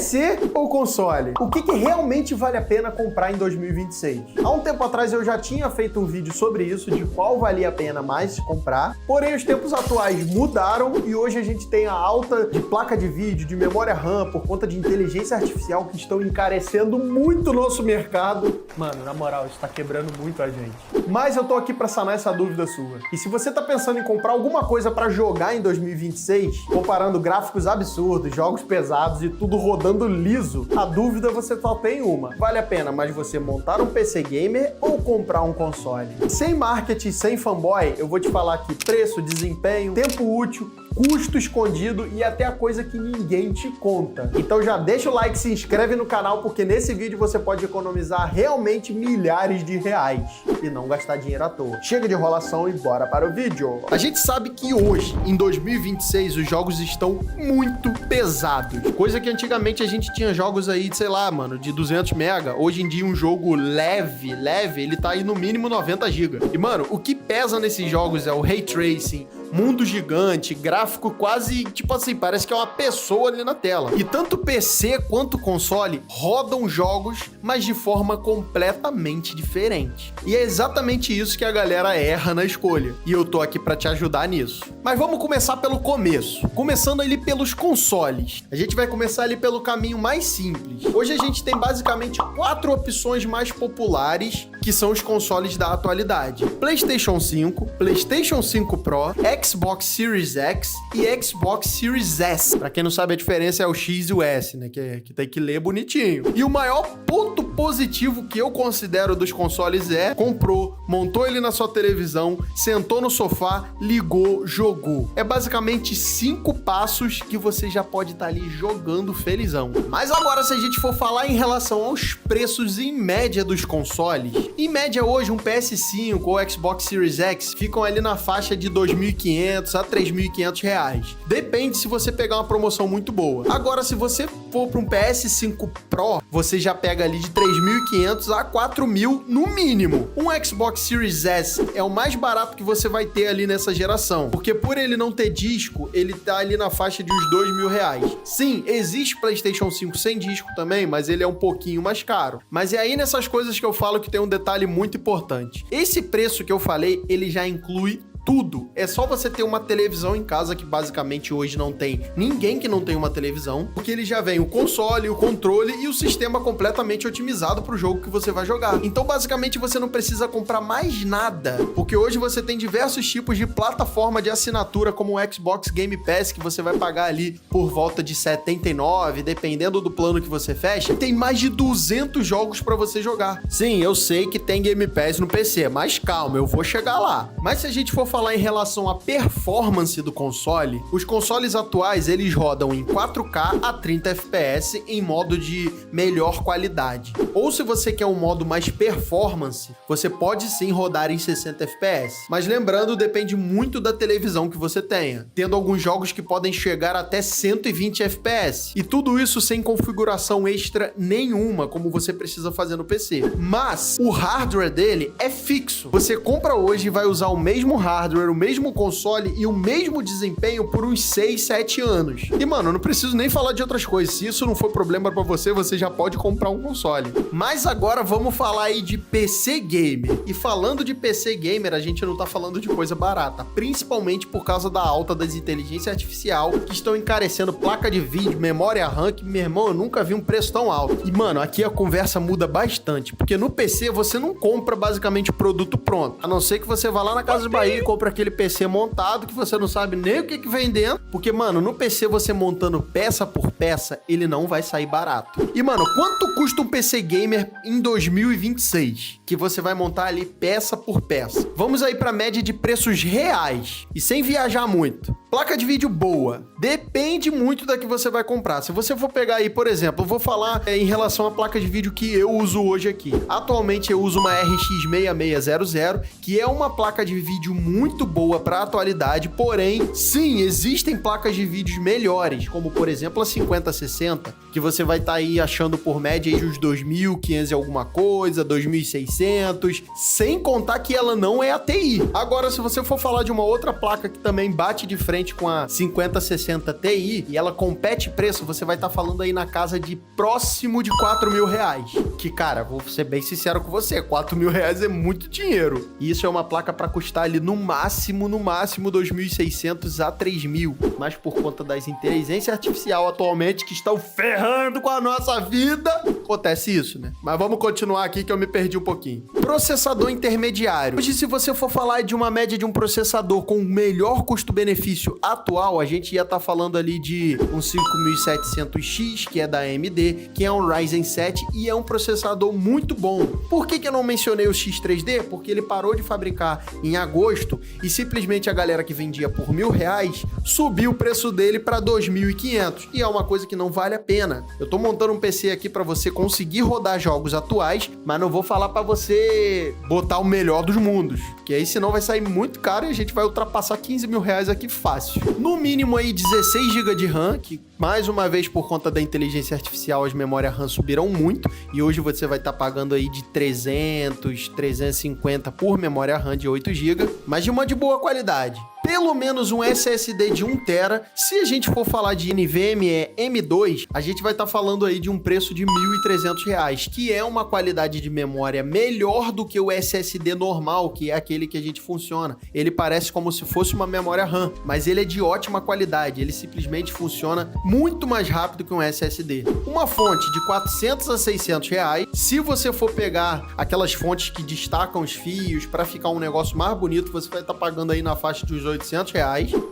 PC ou console? O que realmente vale a pena comprar em 2026? Há um tempo atrás eu já tinha feito um vídeo sobre isso, de qual valia a pena mais comprar, porém os tempos atuais mudaram e hoje a gente tem a alta de placa de vídeo, de memória RAM, por conta de inteligência artificial que estão encarecendo muito o nosso mercado. Mano, na moral, isso tá quebrando muito a gente. Mas eu tô aqui pra sanar essa dúvida sua. E se você tá pensando em comprar alguma coisa pra jogar em 2026, comparando gráficos absurdos, jogos pesados e tudo rodando liso, a dúvida você só tem uma. Vale a pena mais você montar um PC gamer ou comprar um console? Sem marketing, sem fanboy, eu vou te falar aqui preço, desempenho, tempo útil, custo escondido e até a coisa que ninguém te conta. Então já deixa o like, se inscreve no canal, porque nesse vídeo você pode economizar realmente milhares de reais e não gastar dinheiro à toa. Chega de enrolação e bora para o vídeo. A gente sabe que hoje, em 2026, os jogos estão muito pesados. Coisa que antigamente a gente tinha jogos aí, de, sei lá, mano, de 200 mega. Hoje em dia um jogo leve, ele tá aí no mínimo 90 GB. E, mano, o que pesa nesses jogos é o Ray Tracing, mundo gigante, gráfico quase, tipo assim, parece que é uma pessoa ali na tela. E tanto PC quanto console rodam jogos, mas de forma completamente diferente. E é exatamente isso que a galera erra na escolha. E eu tô aqui pra te ajudar nisso. Mas vamos começar pelo começo. Começando ali pelos consoles. A gente vai começar ali pelo caminho mais simples. Hoje a gente tem basicamente 4 opções mais populares, que são os consoles da atualidade: PlayStation 5, PlayStation 5 Pro, Xbox Series X e Xbox Series S. Pra quem não sabe, a diferença é o X e o S, né? Que tem que ler bonitinho. E o maior ponto positivo que eu considero dos consoles é: comprou, montou ele na sua televisão, sentou no sofá, ligou, jogou. É basicamente 5 passos que você já pode estar ali jogando felizão. Mas agora, se a gente for falar em relação aos preços em média dos consoles, em média hoje um PS5 ou Xbox Series X ficam ali na faixa de 2.500 a 3.500 reais. Depende se você pegar uma promoção muito boa. Agora, se você for para um PS5 Pro, você já pega ali de 3.500 a 4.000 no mínimo. Um Xbox Series S é o mais barato que você vai ter ali nessa geração, porque por ele não ter disco, ele tá ali na faixa de uns 2.000 reais. Sim, existe PlayStation 5 sem disco também, mas ele é um pouquinho mais caro. Mas é aí nessas coisas que eu falo que tem um detalhe muito importante. Esse preço que eu falei, ele já inclui tudo. É só você ter uma televisão em casa, que basicamente hoje não tem ninguém que não tem uma televisão, porque ele já vem o console, o controle e o sistema completamente otimizado para o jogo que você vai jogar. Então basicamente você não precisa comprar mais nada, porque hoje você tem diversos tipos de plataforma de assinatura, como o Xbox Game Pass, que você vai pagar ali por volta de 79, dependendo do plano que você fecha. Tem mais de 200 jogos para você jogar. Sim, eu sei que tem Game Pass no PC, mas calma, eu vou chegar lá. Mas se a gente for falar em relação à performance do console, os consoles atuais eles rodam em 4K a 30 FPS em modo de melhor qualidade. Ou se você quer um modo mais performance, você pode sim rodar em 60 FPS. Mas lembrando, depende muito da televisão que você tenha, tendo alguns jogos que podem chegar até 120 FPS. E tudo isso sem configuração extra nenhuma, como você precisa fazer no PC. Mas o hardware dele é fixo. Você compra hoje e vai usar o mesmo hardware, o mesmo console e o mesmo desempenho por uns 6, 7 anos. E, mano, eu não preciso nem falar de outras coisas. Se isso não for problema pra você, você já pode comprar um console. Mas agora vamos falar aí de PC Gamer. E falando de PC Gamer, a gente não tá falando de coisa barata, principalmente por causa da alta das inteligências artificiais que estão encarecendo placa de vídeo, memória RAM, que, meu irmão, eu nunca vi um preço tão alto. E, mano, aqui a conversa muda bastante, porque no PC você não compra basicamente o produto pronto, a não ser que você vá lá na Casa de Bahia e compra aquele PC montado que você não sabe nem o que vem dentro, porque, mano, no PC você montando peça por peça, ele não vai sair barato. E, mano, quanto custa um PC Gamer em 2026? Que você vai montar ali peça por peça. Vamos aí pra média de preços reais e sem viajar muito. Placa de vídeo boa. Depende muito da que você vai comprar. Se você for pegar aí, por exemplo, eu vou falar em relação à placa de vídeo que eu uso hoje aqui. Atualmente eu uso uma RX 6600, que é uma placa de vídeo muito boa para atualidade, porém, sim, existem placas de vídeos melhores, como por exemplo a 5060, que você vai estar aí achando por média aí uns 2.500 e alguma coisa, 2.600, sem contar que ela não é ATI. Agora, se você for falar de uma outra placa que também bate de frente frente com a 5060 Ti e ela compete preço, você vai estar falando aí na casa de próximo de 4 mil reais. Que, cara, vou ser bem sincero com você, 4 mil reais é muito dinheiro. E isso é uma placa para custar ali no máximo 2.600 a 3.000. Mas por conta das inteligências artificiais atualmente que estão ferrando com a nossa vida, acontece isso, né? Mas vamos continuar aqui que eu me perdi um pouquinho. Processador intermediário. Hoje, se você for falar de uma média de um processador com o melhor custo-benefício atual, a gente ia estar falando ali de um 5700X, que é da AMD, que é um Ryzen 7 e é um processador muito bom. Por que eu não mencionei o X3D? Porque ele parou de fabricar em agosto e simplesmente a galera que vendia por R$1.000 subiu o preço dele para 2.500 e é uma coisa que não vale a pena. Eu tô montando um PC aqui para você conseguir rodar jogos atuais, mas não vou falar para você botar o melhor dos mundos, que aí senão vai sair muito caro e a gente vai ultrapassar 15 mil reais aqui fácil. No mínimo aí 16 GB de RAM, que mais uma vez por conta da inteligência artificial as memórias RAM subiram muito e hoje você vai estar pagando aí de 300, 350 por memória RAM de 8 GB, mas de uma de boa qualidade. Pelo menos um SSD de 1TB. Se a gente for falar de NVMe M2, a gente vai estar falando aí de um preço de R$1.300, que é uma qualidade de memória melhor do que o SSD normal, que é aquele que a gente funciona. Ele parece como se fosse uma memória RAM, mas ele é de ótima qualidade. Ele simplesmente funciona muito mais rápido que um SSD. Uma fonte de R$400 a R$600. Se você for pegar aquelas fontes que destacam os fios para ficar um negócio mais bonito, você vai estar pagando aí na faixa de uns R$800.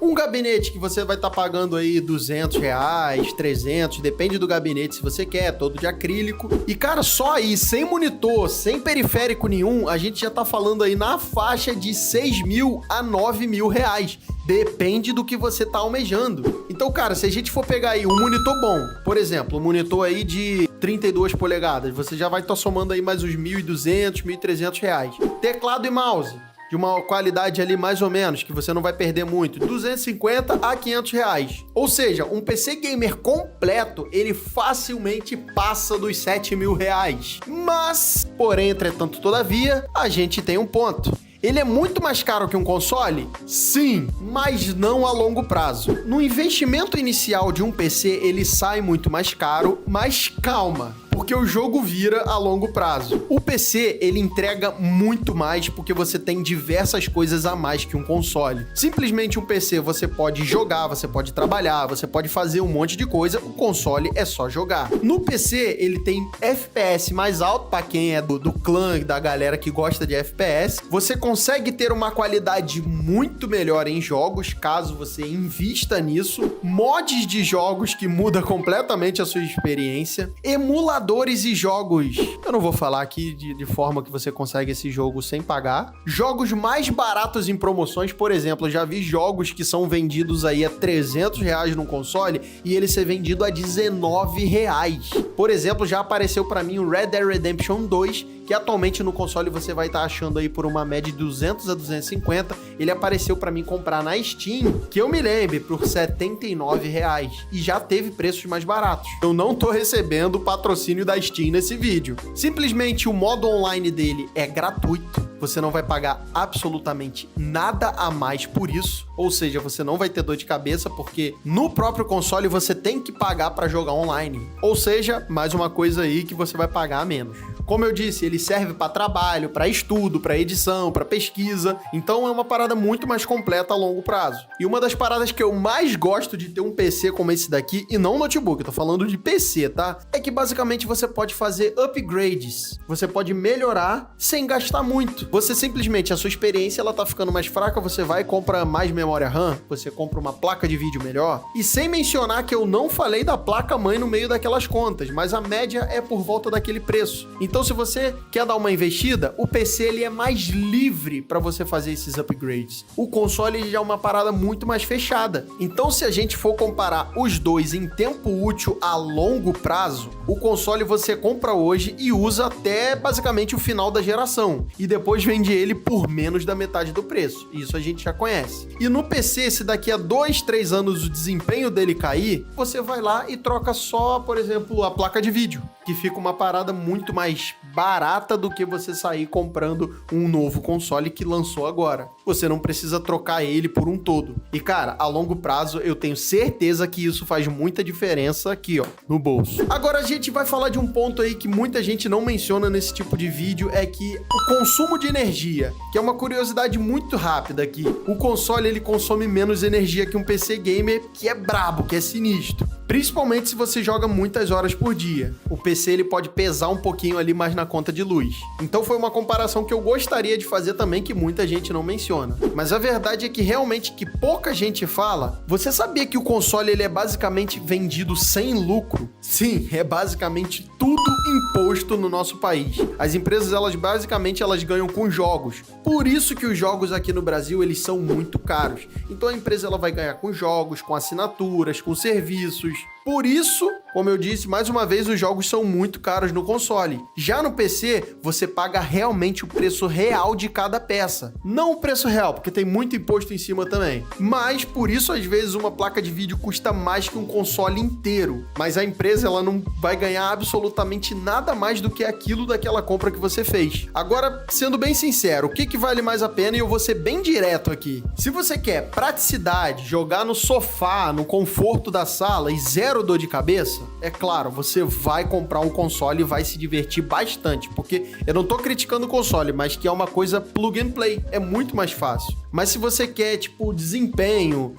Um gabinete que você vai estar pagando aí R$200, 300, depende do gabinete se você quer, todo de acrílico. E cara, só aí, sem monitor, sem periférico nenhum, a gente já tá falando aí na faixa de 6.000 a 9.000 reais. Depende do que você tá almejando. Então, cara, se a gente for pegar aí um monitor bom, por exemplo, um monitor aí de 32 polegadas, você já vai estar somando aí mais uns 1.200, 1.300 reais. Teclado e mouse de uma qualidade ali mais ou menos, que você não vai perder muito, 250 a 500 reais. Ou seja, um PC gamer completo, ele facilmente passa dos 7.000 reais. Mas, porém, entretanto, todavia, a gente tem um ponto. Ele é muito mais caro que um console? Sim, mas não a longo prazo. No investimento inicial de um PC, ele sai muito mais caro, mas calma, porque o jogo vira a longo prazo. O PC, ele entrega muito mais porque você tem diversas coisas a mais que um console. Simplesmente um PC você pode jogar, você pode trabalhar, você pode fazer um monte de coisa, o console é só jogar. No PC, ele tem FPS mais alto para quem é do clã, da galera que gosta de FPS. Você consegue ter uma qualidade muito melhor em jogos, caso você invista nisso. Mods de jogos que muda completamente a sua experiência. Emuladores e jogos, eu não vou falar aqui de forma que você consegue esse jogo sem pagar. Jogos mais baratos em promoções, por exemplo, eu já vi jogos que são vendidos aí a 300 reais no console e ele ser vendido a 19 reais. Por exemplo, já apareceu pra mim o Red Dead Redemption 2, que atualmente no console você vai estar achando aí por uma média de 200 a 250. Ele apareceu pra mim comprar na Steam, que eu me lembre, por 79 reais. E já teve preços mais baratos. Eu não tô recebendo o patrocínio da Steam nesse vídeo. Simplesmente o modo online dele é gratuito. Você não vai pagar absolutamente nada a mais por isso. Ou seja, você não vai ter dor de cabeça, porque no próprio console você tem que pagar para jogar online. Ou seja, mais uma coisa aí que você vai pagar a menos. Como eu disse, ele serve para trabalho, para estudo, para edição, para pesquisa. Então é uma parada muito mais completa a longo prazo. E uma das paradas que eu mais gosto de ter um PC como esse daqui, e não notebook, eu tô falando de PC, tá? É que basicamente você pode fazer upgrades. Você pode melhorar sem gastar muito. Você simplesmente, a sua experiência ela tá ficando mais fraca, você vai e compra mais memória RAM, você compra uma placa de vídeo melhor. E sem mencionar que eu não falei da placa-mãe no meio daquelas contas, mas a média é por volta daquele preço. Então, se você quer dar uma investida, o PC ele é mais livre para você fazer esses upgrades. O console já é uma parada muito mais fechada. Então, se a gente for comparar os dois em tempo útil a longo prazo, o console você compra hoje e usa até basicamente o final da geração. E depois vende ele por menos da metade do preço. Isso a gente já conhece. E no PC, se daqui a 2, 3 anos o desempenho dele cair, você vai lá e troca só, por exemplo, a placa de vídeo, que fica uma parada muito mais barata do que você sair comprando um novo console que lançou agora. Você não precisa trocar ele por um todo. E cara, a longo prazo eu tenho certeza que isso faz muita diferença aqui, ó, no bolso. Agora a gente vai falar de um ponto aí que muita gente não menciona nesse tipo de vídeo, é que o consumo de energia, que é uma curiosidade muito rápida aqui. O console ele consome menos energia que um PC gamer, que é brabo, que é sinistro. Principalmente se você joga muitas horas por dia. O PC ele pode pesar um pouquinho ali mais na conta de luz. Então foi uma comparação que eu gostaria de fazer também, que muita gente não menciona. Mas a verdade é que realmente que pouca gente fala. Você sabia que o console ele é basicamente vendido sem lucro? Sim, é basicamente tudo imposto no nosso país. As empresas elas basicamente ganham com jogos. Por isso que os jogos aqui no Brasil eles são muito caros. Então a empresa ela vai ganhar com jogos, com assinaturas, com serviços. Por isso, como eu disse, mais uma vez, os jogos são muito caros no console. Já no PC, você paga realmente o preço real de cada peça. Não o preço real, porque tem muito imposto em cima também. Mas, por isso, às vezes, uma placa de vídeo custa mais que um console inteiro. Mas a empresa, ela não vai ganhar absolutamente nada mais do que aquilo daquela compra que você fez. Agora, sendo bem sincero, o que vale mais a pena? E eu vou ser bem direto aqui. Se você quer praticidade, jogar no sofá, no conforto da sala e zero dor de cabeça, é claro, você vai comprar um console e vai se divertir bastante, porque eu não tô criticando o console, mas que é uma coisa plug and play, é muito mais fácil. Mas se você quer, tipo, desempenho,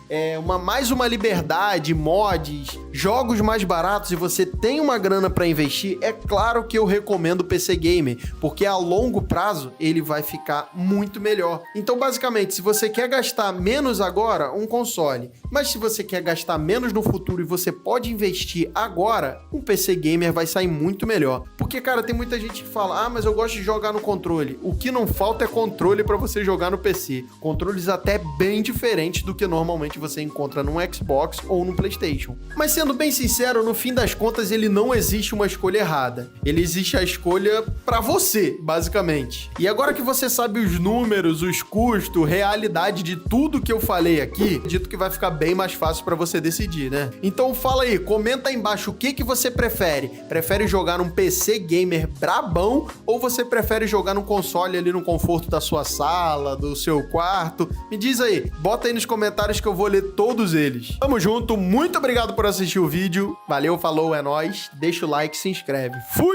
mais uma liberdade, mods, jogos mais baratos e você tem uma grana para investir, é claro que eu recomendo o PC Gamer, porque a longo prazo ele vai ficar muito melhor. Então, basicamente, se você quer gastar menos agora, um console, mas se você quer gastar menos no futuro e você pode investir agora, um PC Gamer vai sair muito melhor. Porque, cara, tem muita gente que fala, mas eu gosto de jogar no controle. O que não falta é controle para você jogar no PC. Controles até bem diferentes do que normalmente você encontra num Xbox ou no PlayStation. Mas sendo bem sincero, no fim das contas, ele não existe uma escolha errada. Ele existe a escolha para você, basicamente. E agora que você sabe os números, os custos, realidade de tudo que eu falei aqui, acredito que vai ficar bem mais fácil para você decidir, né? Então fala aí, comenta aí embaixo o que você prefere. Prefere jogar num PC gamer brabão ou você prefere jogar num console ali no conforto da sua sala, do seu quarto? Me diz aí, bota aí nos comentários que eu vou ler todos eles. Tamo junto, muito obrigado por assistir o vídeo. Valeu, falou, é nóis. Deixa o like, se inscreve. Fui!